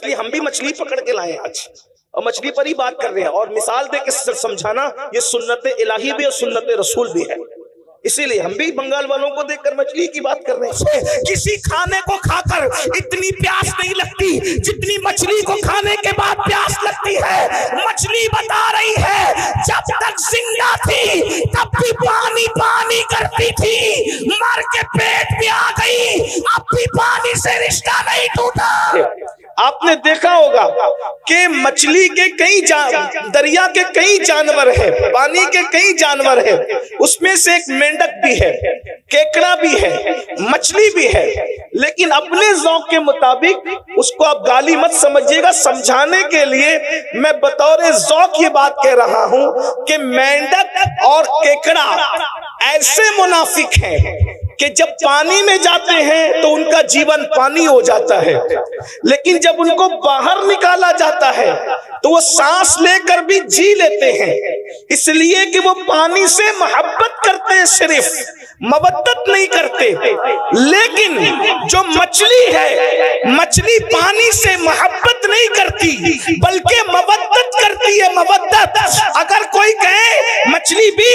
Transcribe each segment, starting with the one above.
اس لیے ہم بھی مچھلی پکڑ کے لائے آج اور مچھلی پر ہی بات کر رہے ہیں، اور مثال دے کے سمجھانا یہ سنت الہی بھی اور سنت رسول بھی ہے، اسی لیے ہم بھی بنگال والوں کو دیکھ کر مچھلی کی بات کر رہے ہیں۔ کسی کھانے کو کھا کر اتنی پیاس نہیں لگتی جتنی مچھلی کو کھانے کے بعد پیاس لگتی ہے۔ مچھلی بتا رہی ہے جب تک زندہ تھی تب بھی پانی پانی کرتی تھی، مر کے پیٹ میں آ گئی اب بھی پانی سے رشتہ نہیں ٹوٹا۔ آپ نے دیکھا ہوگا کہ مچھلی کے کئی دریا کے کئی جانور ہیں، پانی کے کئی جانور ہیں، اس میں سے ایک مینڈک بھی ہے، کیکڑا بھی ہے، مچھلی بھی ہے، لیکن اپنے ذوق کے مطابق اس کو آپ گالی مت سمجھیے گا، سمجھانے کے لیے میں بطور ذوق یہ بات کہہ رہا ہوں کہ مینڈک اور کیکڑا ایسے منافق ہیں کہ جب پانی میں جاتے ہیں تو ان کا جیون پانی ہو جاتا ہے، لیکن جب ان کو باہر نکالا جاتا ہے تو وہ سانس لے کر بھی جی لیتے ہیں، اس لیے کہ وہ پانی سے محبت کرتے ہیں، صرف مودت نہیں کرتے۔ لیکن جو مچھلی ہے، مچھلی پانی سے محبت نہیں کرتی بلکہ مودت کرتی ہے، مودت۔ اگر کوئی کہے مچھلی بھی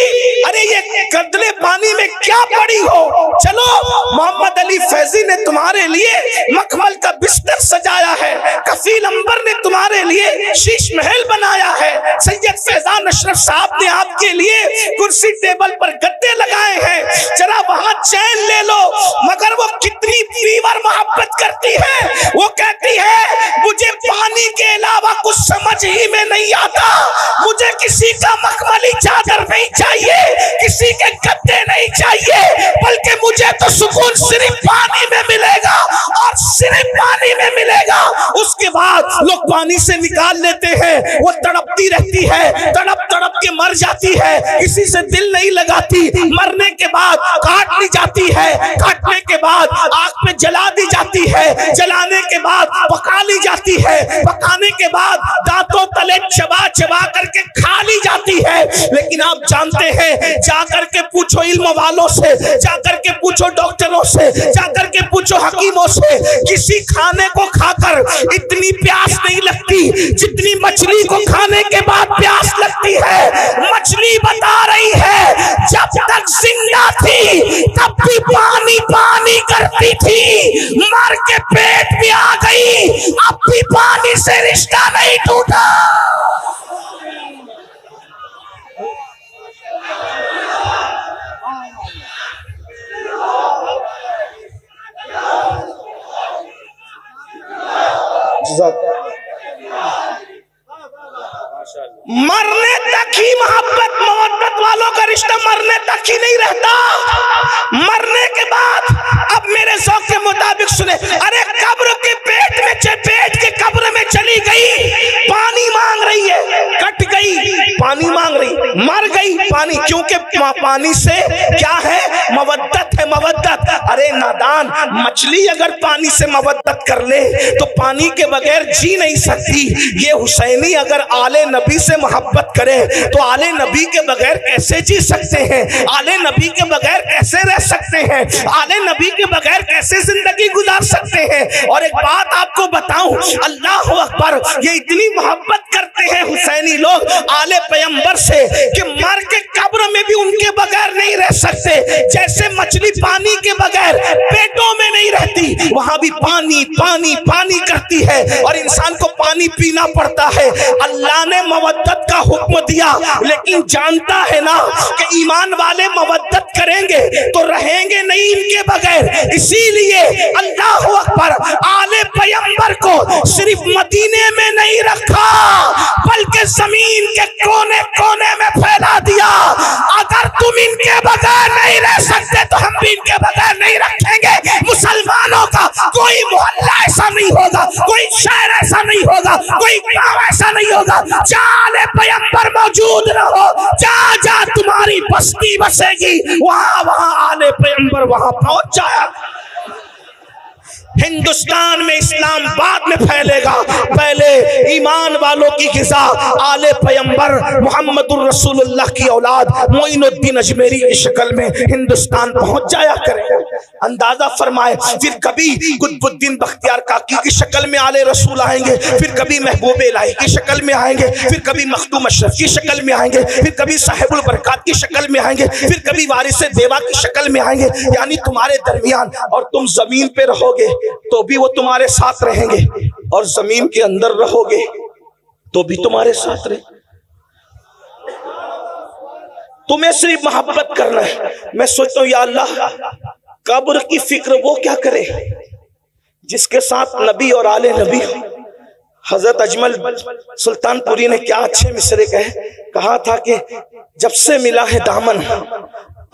ارے یہ گدلے پانی میں کیا پڑی ہو، چلو محمد علی فیضی نے تمہارے لیے مخمل کا بستر سجایا ہے، کفیل عنبر نے تمہارے لیے شیش محل بنایا ہے، سید فیضان اشرف صاحب نے آپ کے لیے کرسی ٹیبل پر گدے لگائے ہیں، ذرا وہاں چین لے لو۔ مگر وہ کتنی پیور محبت کرتی ہے، وہ کہتی ہے مجھے پانی کے علاوہ کچھ سمجھ ہی میں نہیں آتا، مجھے کسی کا مخملی چادر نہیں چاہیے، کسی کے گدے نہیں چاہیے، بلکہ مجھے تو سکون صرف پانی میں ملے گا اور صرف پانی میں ملے گا۔ اس کے بعد لوگ پانی سے نکال لیتے ہیں، وہ تڑپتی رہتی ہے، تڑپ تڑپ کے مر جاتی ہے، کسی سے دل نہیں لگاتی، مرنے کے بعد کاٹ لی جاتی ہے، کاٹنے کے بعد آگ میں جلا دی جاتی ہے، جلانے کے بعد پکا لی جاتی ہے، پکانے کے بعد دانتوں تلے چبا چبا کر کے کھا لی جاتی ہے۔ لیکن آپ جانتے ہیں، جا کر کے پوچھو علم والوں سے، جا کر کے پوچھو ڈاکٹروں سے، جا کر کے پوچھو حکیموں سے، کسی کھانے کو کھا کر اتنی پیاس نہیں لگتی جتنی مچھلی کو کھانے کے بعد پیاس لگتی ہے۔ مچھلی بتا رہی ہے جب تک زندہ تھی تب بھی پانی پانی کرتی تھی، مر کے پیٹ میں آ گئی اب بھی پانی سے رشتہ نہیں ٹوٹا۔ مرنے تک ہی محبت مودت والوں کا رشتہ مرنے تک ہی نہیں رہتا، مرنے کے بعد اب میرے ذوق کے مطابق سنیں، ارے قبر کے پیٹ کے قبر میں چلی گئی، پانی مانگ رہی ہے، کٹ گئی پانی مانگ رہی، مر گئی پانی، کیونکہ پانی سے کیا ہے؟ مودت ہے، مودت۔ ارے نادان، مچھلی اگر پانی سے مودت کر لے تو پانی کے بغیر جی نہیں سکتی۔ یہ حسینی اگر آل نبی سے محبت کرے تو آل نبی کے بغیر کیسے جی سکتے ہیں؟ آل نبی کے بغیر کیسے رہ سکتے ہیں؟ آل نبی کے بغیر کیسے زندگی گزار سکتے ہیں؟ اور ایک بات آپ کو بتاؤں، اللہ اکبر، یہ اتنی محبت کرتے ہیں حسینی لوگ آل پیغمبر سے کہ مر کے قبر میں بھی ان کے بغیر نہیں رہ سکتے۔ جیسے مچھلی پانی کے بغیر پیٹوں میں نہیں رہتی، وہاں بھی پانی پانی پانی کرتی ہے اور انسان کو پانی پینا پڑتا ہے۔ اللہ نے مودت کا حکم دیا، لیکن جانتا ہے نا کہ ایمان والے مودت کریں گے تو رہیں گے نہیں ان کے بغیر، اسی لیے اللہ اکبر، آل پیغمبر کو صرف مدینے میں نہیں رکھا بلکہ زمین کے کونے کونے میں پھیلا دیا۔ اگر تم ان کے بغیر نہیں رہ سکتے تو ہم بھی ان کے بغیر نہیں رکھیں گے۔ مسلمانوں کا کوئی محلہ ایسا نہیں ہوگا، کوئی شہر ایسا نہیں ہوگا، کوئی گاؤں ایسا نہیں ہوگا جہاں آل پیغمبر موجود نہ ہو۔ جہاں جہاں تمہاری بستی بسے گی وہاں وہاں آل پیغمبر وہاں پہنچ جائے۔ ہندوستان میں اسلام بعد میں پھیلے گا، پہلے ایمان والوں کی غذا آل پیغمبر محمد الرسول اللہ کی اولاد معین الدین اجمیری کی شکل میں ہندوستان پہنچ جایا کرے۔ اندازہ فرمائے. پھر کبھی قطب الدین بختیار کاکی کی شکل میں آلے رسول آئیں گے, پھر کبھی محبوب الہی کی شکل میں آئیں گے, پھر کبھی مخدوم اشرف کی شکل میں آئیں گے, پھر کبھی صاحب البرکات کی شکل میں آئیں گے, پھر کبھی وارث دیوا کی شکل میں آئیں گے. یعنی تمہارے درمیان, اور تم زمین پہ رہو گے تو بھی وہ تمہارے ساتھ رہیں گے, اور زمین کے اندر رہو گے تو بھی تمہارے ساتھ رہیں. تمہیں صرف محبت کرنا ہے. میں سوچتا ہوں یا اللہ, قبر کی فکر وہ کیا کرے جس کے ساتھ نبی اور آل نبی. حضرت اجمل سلطان پوری نے کیا اچھے مصرے کہا تھا کہ جب سے ملا ہے دامن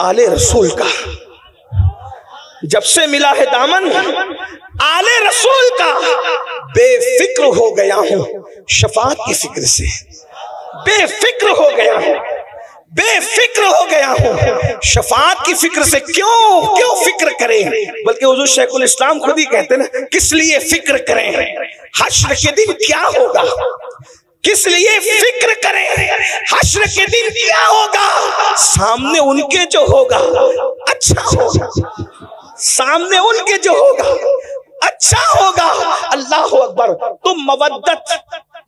آل رسول کا, جب سے ملا ہے دامن آل رسول کا, بے فکر ہو گیا ہوں شفاعت کی فکر سے, بے فکر ہو گیا ہوں, بے فکر ہو گیا ہوں شفاعت کی فکر سے. کیوں فکر کریں, بلکہ حضور شیخ الاسلام خود ہی کہتے ہیں نا, کس لیے فکر کریں, حشر کے دن کیا ہوگا, کس لیے فکر کریں, حشر کے دن کیا ہوگا, سامنے ان کے جو ہوگا اچھا ہوگا, سامنے ان کے جو ہوگا اچھا ہوگا. اللہ اکبر. تو مودت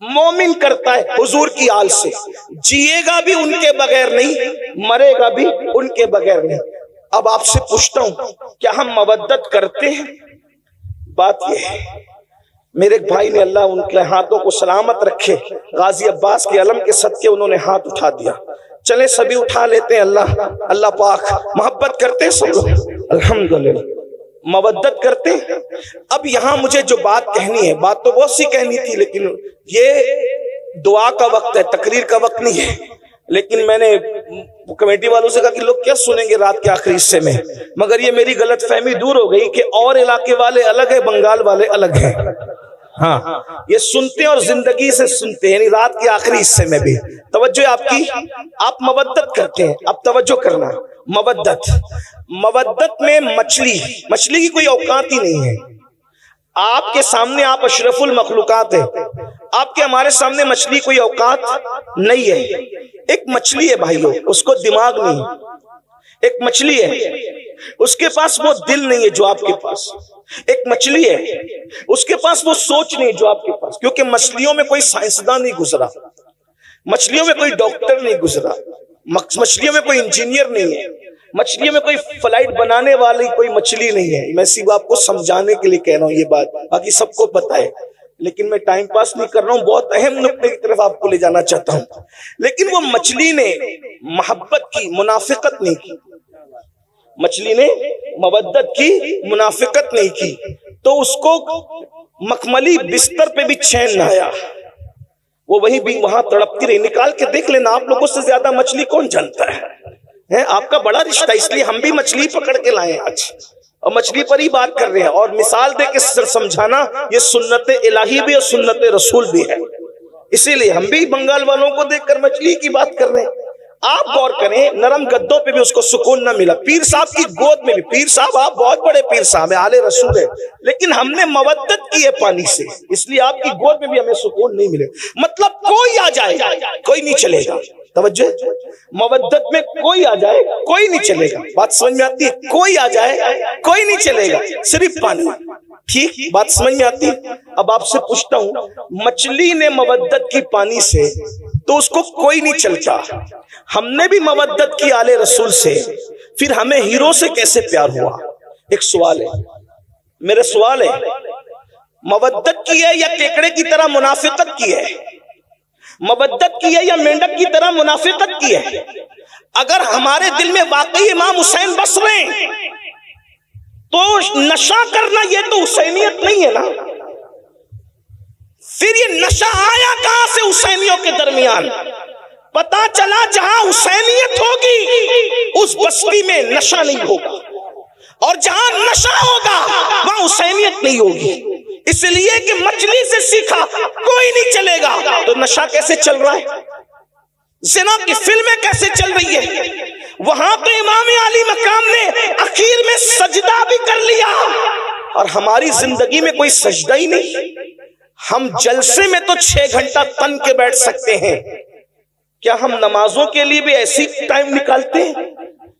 مومن کرتا ہے حضور کی آل سے, جیے گا بھی ان کے بغیر نہیں, مرے گا بھی ان کے بغیر نہیں. اب آپ سے پوچھتا ہوں, کیا ہم مودت کرتے ہیں؟ بات یہ ہے, میرے ایک بھائی نے, اللہ ان کے ہاتھوں کو سلامت رکھے, غازی عباس کے علم کے صدقے انہوں نے ہاتھ اٹھا دیا. چلے سبھی اٹھا لیتے ہیں. اللہ پاک محبت کرتے ہیں سب لوگ, الحمدللہ مودت کرتے ہیں. اب یہاں مجھے جو بات کہنی ہے, بات تو بہت سی کہنی تھی, لیکن یہ دعا کا وقت ہے, تقریر کا وقت نہیں ہے. لیکن میں نے کمیٹی والوں سے کہا کہ لوگ کیا سنیں گے رات کے آخری حصے میں, مگر یہ میری غلط فہمی دور ہو گئی کہ اور علاقے والے الگ ہیں, بنگال والے الگ ہیں. ہاں, یہ سنتے ہیں اور زندگی سے سنتے ہیں, یعنی رات کے آخری حصے میں بھی. توجہ آپ کی, آپ مودت کرتے ہیں. اب توجہ کرنا, مودت میں مچھلی کی کوئی اوقات ہی نہیں ہے. آپ کے سامنے آپ اشرف المخلوقات ہیں, آپ کے ہمارے سامنے مچھلی کوئی اوقات نہیں ہے. ایک مچھلی ہے بھائیو, اس کو دماغ نہیں. ایک مچھلی ہے, اس کے پاس وہ دل نہیں ہے جو آپ کے پاس. ایک مچھلی ہے, اس کے پاس وہ سوچ نہیں جو آپ کے پاس. کیونکہ مچھلیوں میں کوئی سائنسداں نہیں گزرا, مچھلیوں میں کوئی ڈاکٹر نہیں گزرا, مچھلیوں میں کوئی انجینئر نہیں ہے, مچھلیوں میں کوئی فلائٹ بنانے والی کوئی مچھلی نہیں ہے. میں صرف آپ کو سمجھانے کے لیے کہہ رہا ہوں یہ بات, باقی سب کو پتا ہے, لیکن میں ٹائم پاس نہیں کر رہا ہوں, بہت اہم نقطے کی طرف آپ کو لے جانا چاہتا ہوں. لیکن وہ مچھلی نے محبت کی, منافقت نہیں کی. مچھلی نے مودت کی, منافقت نہیں کی, تو اس کو مخملی بستر پہ بھی چین نہ آیا, وہ وہیں بھی وہاں تڑپتی رہی. نکال کے دیکھ لینا, آپ لوگوں سے زیادہ مچھلی کون جانتا ہے, آپ کا بڑا رشتہ, اس لیے ہم بھی مچھلی پکڑ کے لائے آج, اور مچھلی پر ہی بات کر رہے ہیں. اور مثال دے کے سمجھانا, یہ سنت الہی بھی اور سنت رسول بھی ہے. اسی لیے ہم بھی بنگال والوں کو دیکھ کر مچھلی کی بات کر رہے ہیں. آپ غور کریں, نرم گدوں پہ بھی اس کو سکون نہ ملا, پیر صاحب کی گود میں بھی. پیر صاحب آپ بہت بڑے پیر صاحب ہیں, آلے رسول ہے, لیکن ہم نے مودت کی ہے پانی سے, اس لیے آپ کی گود میں بھی ہمیں سکون نہیں ملے. مطلب کوئی آ جائے کوئی نہیں چلے گا. توجہ, مودت میں کوئی آ جائے کوئی نہیں چلے گا. بات سمجھ میں آتی ہے, کوئی آ جائے کوئی نہیں چلے گا, صرف پانی. ٹھیک, بات سمجھ میں آتی ہے. اب آپ سے پوچھتا ہوں, مچھلی نے مودت کی پانی سے, تو اس کو کوئی نہیں چلتا. ہم نے بھی مودت کی آل رسول سے, پھر ہمیں ہیرو سے کیسے پیار ہوا؟ ایک سوال ہے, میرے سوال ہے, مودت کی ہے یا کیکڑے کی طرح منافقت کی ہے؟ مودت کی ہے یا مینڈک کی طرح منافقت کی ہے؟ اگر ہمارے دل میں واقعی امام حسین بس رہے ہیں تو نشہ کرنا یہ تو حسینیت نہیں ہے نا. پھر یہ نشہ آیا کہاں سے حسینیوں کے درمیان؟ پتا چلا جہاں حسینیت ہوگی اس بستی میں نشہ نہیں ہوگا, اور جہاں نشہ ہوگا وہاں حسینیت نہیں ہوگی. اس لیے کہ مچھلی سے سیکھا کوئی نہیں چلے گا, تو نشہ کیسے چل رہا ہے؟ زنا کی فلمیں کیسے چل رہی ہے؟ وہاں تو امام علی مقام نے اخیر میں سجدہ بھی کر لیا, اور ہماری زندگی میں کوئی سجدہ ہی نہیں. ہم جلسے میں تو 6 گھنٹہ تن کے بیٹھ سکتے ہیں, کیا ہم نمازوں کے لیے بھی ایسی ٹائم نکالتے ہیں؟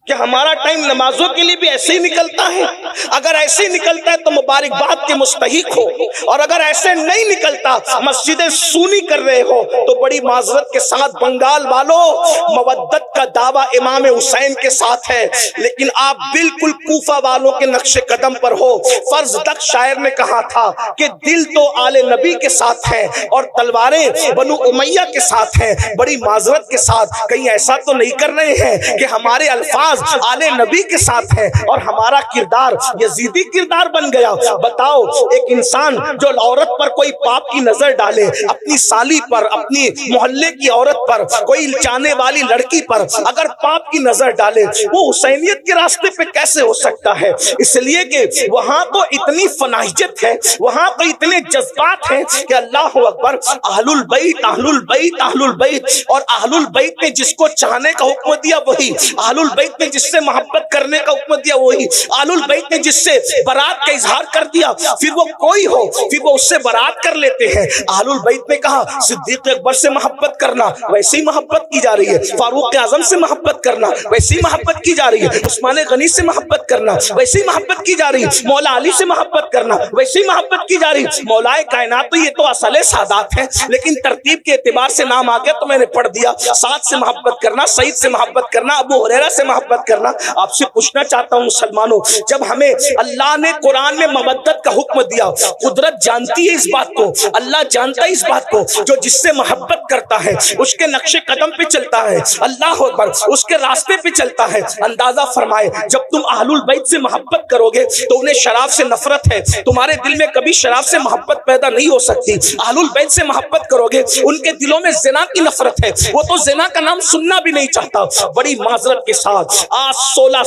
کہ ہمارا ٹائم نمازوں کے لیے بھی ایسے ہی نکلتا ہے؟ اگر ایسے ہی نکلتا ہے تو مبارکباد کے مستحق ہو، اور اگر ایسے نہیں نکلتا، مسجدیں سونی کر رہے ہو، تو بڑی معذرت کے ساتھ بنگال والوں، مودت کا دعویٰ امام حسین کے ساتھ ہے، لیکن آپ بالکل کوفہ والوں کے نقش قدم پر ہو۔ فرض دق شاعر نے کہا تھا کہ دل تو آل نبی کے ساتھ ہیں اور تلواریں بنو امیہ کے ساتھ ہیں۔ بڑی معذرت کے ساتھ کہیں ایسا تو نہیں کر رہے ہیں کہ ہمارے الفاظ آل نبی کے ساتھ ہے اور ہمارا کردار یزیدی کردار بن گیا؟ بتاؤ، ایک انسان جو عورت پر کوئی پاپ کی نظر ڈالے، اپنی سالی پر، اپنی محلے کی عورت پر، کوئی چاہنے والی لڑکی پر اگر پاپ کی نظر ڈالے، وہ حسینیت کے راستے پہ کیسے ہو سکتا ہے؟ اس لیے کہ وہاں تو اتنی فنائیت ہے، وہاں تو اتنے جذبات ہیں کہ اللہ اکبر، اہل البیت اہل البیت اہل البیت، اور اہل البیت نے جس کو چاہنے کا حکم دیا وہی، اہل البیت نے جس سے محبت کرنے کا حکم دیا وہی، اہل البیت نے جس سے برات کا اظہار کر دیا، پھر وہ کوئی ہو پھر وہ اس سے برات کر لیتے ہیں۔ اہل البیت نے کہا صدیق اکبر سے محبت کرنا، ویسی محبت کی جا رہی ہے، فاروق اعظم سے محبت کرنا، ویسی محبت کی جا رہی ہے، عثمان غنی سے محبت کرنا، ویسی محبت کی جا رہی ہے، مولا علی سے محبت کرنا، ویسی محبت کی جا رہی ہے۔ مولا کائنات تو یہ تو اصل سادات ہیں، لیکن ترتیب کے اعتبار سے نام آ گیا تو میں نے پڑھ دیا۔ سعد سے محبت کرنا، سعید سے محبت کرنا، ابو ہریرہ سے محبت کرنا۔ آپ سے پوچھنا چاہتا ہوں مسلمانوں، جب ہمیں اللہ نے قرآن میں مودت کا حکم دیا، قدرت جانتی ہے اس بات کو، اللہ جانتا ہے اس بات کو، جو جس سے محبت کرتا ہے اس کے نقش قدم پہ چلتا ہے، اللہ اکبر، اس کے راستے پہ چلتا ہے۔ اندازہ فرمائے، جب تم اہل البیت سے محبت کرو گے تو انہیں شراب سے نفرت ہے، تمہارے دل میں کبھی شراب سے محبت پیدا نہیں ہو سکتی۔ اہل البیت سے محبت کرو گے، ان کے دلوں میں زنا کی نفرت ہے، وہ تو زنا کا نام سننا بھی نہیں چاہتا۔ بڑی معذرت کے ساتھ آج 17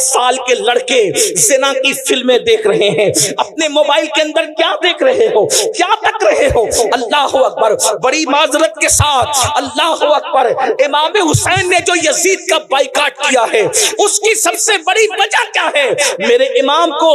سال کے لڑکے زنا کی فلمیں دیکھ رہے ہیں، اپنے موبائل کے اندر کیا دیکھ رہے ہو، کیا تک رہے ہو؟ اللہ اکبر، بڑی معذرت کے ساتھ اللہ اکبر، امام حسین نے جو یزید کا بائیکاٹ کیا ہے اس کی سب سے بڑی وجہ کیا ہے؟ میرے امام کو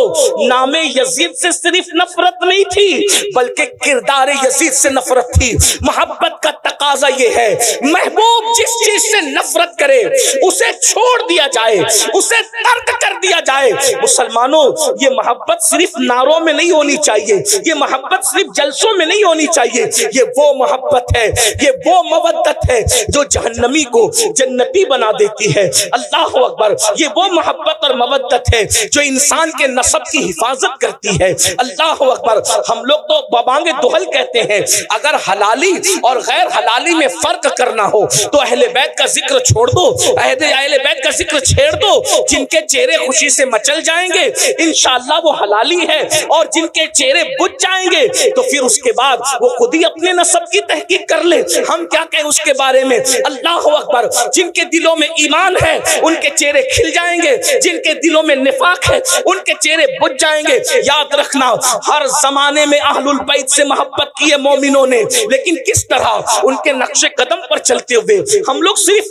نام یزید سے صرف نفرت نہیں تھی بلکہ کردار یزید سے نفرت تھی۔ محبت کا تقاضا یہ ہے، محبوب جس چیز سے نفرت کرے اسے چھوڑ دیا جائے، اسے ترک کر دیا جائے۔ مسلمانوں، یہ محبت صرف نعروں میں نہیں ہونی چاہیے، یہ محبت صرف جلسوں میں نہیں ہونی چاہیے، یہ وہ محبت ہے، یہ وہ مودت ہے جو جہنمی کو جنتی بنا دیتی ہے۔ اللہ اکبر، یہ وہ محبت اور مودت ہے جو انسان کے نسب کی حفاظت کرتی ہے۔ اللہ اکبر، ہم لوگ تو بابانگ دہل کہتے ہیں، اگر حلالی اور غیر حلالی میں فرق کرنا ہو تو اہل بیت کا ذکر چھوڑ دو، اہل بیت کا ذکر چھیڑ دو۔ جن کے چہرے خوشی سے مچل جائیں گے انشاءاللہ وہ حلالی ہے، اور جن کے چہرے بجھ جائیں گے تو پھر اس کے بعد وہ خود ہی اپنے نسب کی تحقیق کر لے، ہم کیا کہیں اس کے بارے میں۔ اللہ اکبر، جن کے دلوں میں ایمان ہے ان کے چہرے کھل جائیں گے، جن کے دلوں میں نفاق ہے ان کے چہرے بجھ جائیں گے۔ یاد رکھنا، ہر زمانے میں اہل البیت سے محبت کی ہے مومنوں نے، لیکن کس طرح؟ ان کے نقش قدم پر چلتے ہوئے۔ ہم لوگ صرف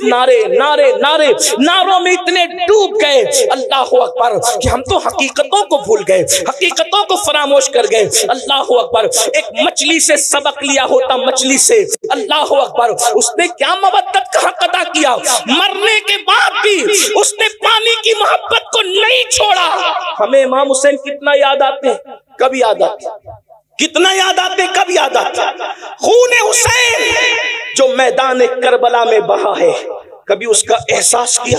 نعروں میں اتنے ڈوب گئے اللہ اکبر کہ ہم تو حقیقتوں کو بھول گئے، حقیقتوں کو فراموش کر گئے۔ اللہ اکبر، ایک مچھلی سے سبق لیا ہوتا، مچھلی سے، اللہ اکبر، اس نے کیا مودت کا حق ادا کیا، مرنے کے بعد بھی اس نے پانی کی محبت کو نہیں چھوڑا۔ ہمیں امام حسین کتنا یاد آتے ہیں، کب یاد آتے ہیں، کتنا یاد آتے، کب یاد آتے؟ خون حسین جو میدان کربلا میں بہا ہے، کبھی اس کا احساس کیا؟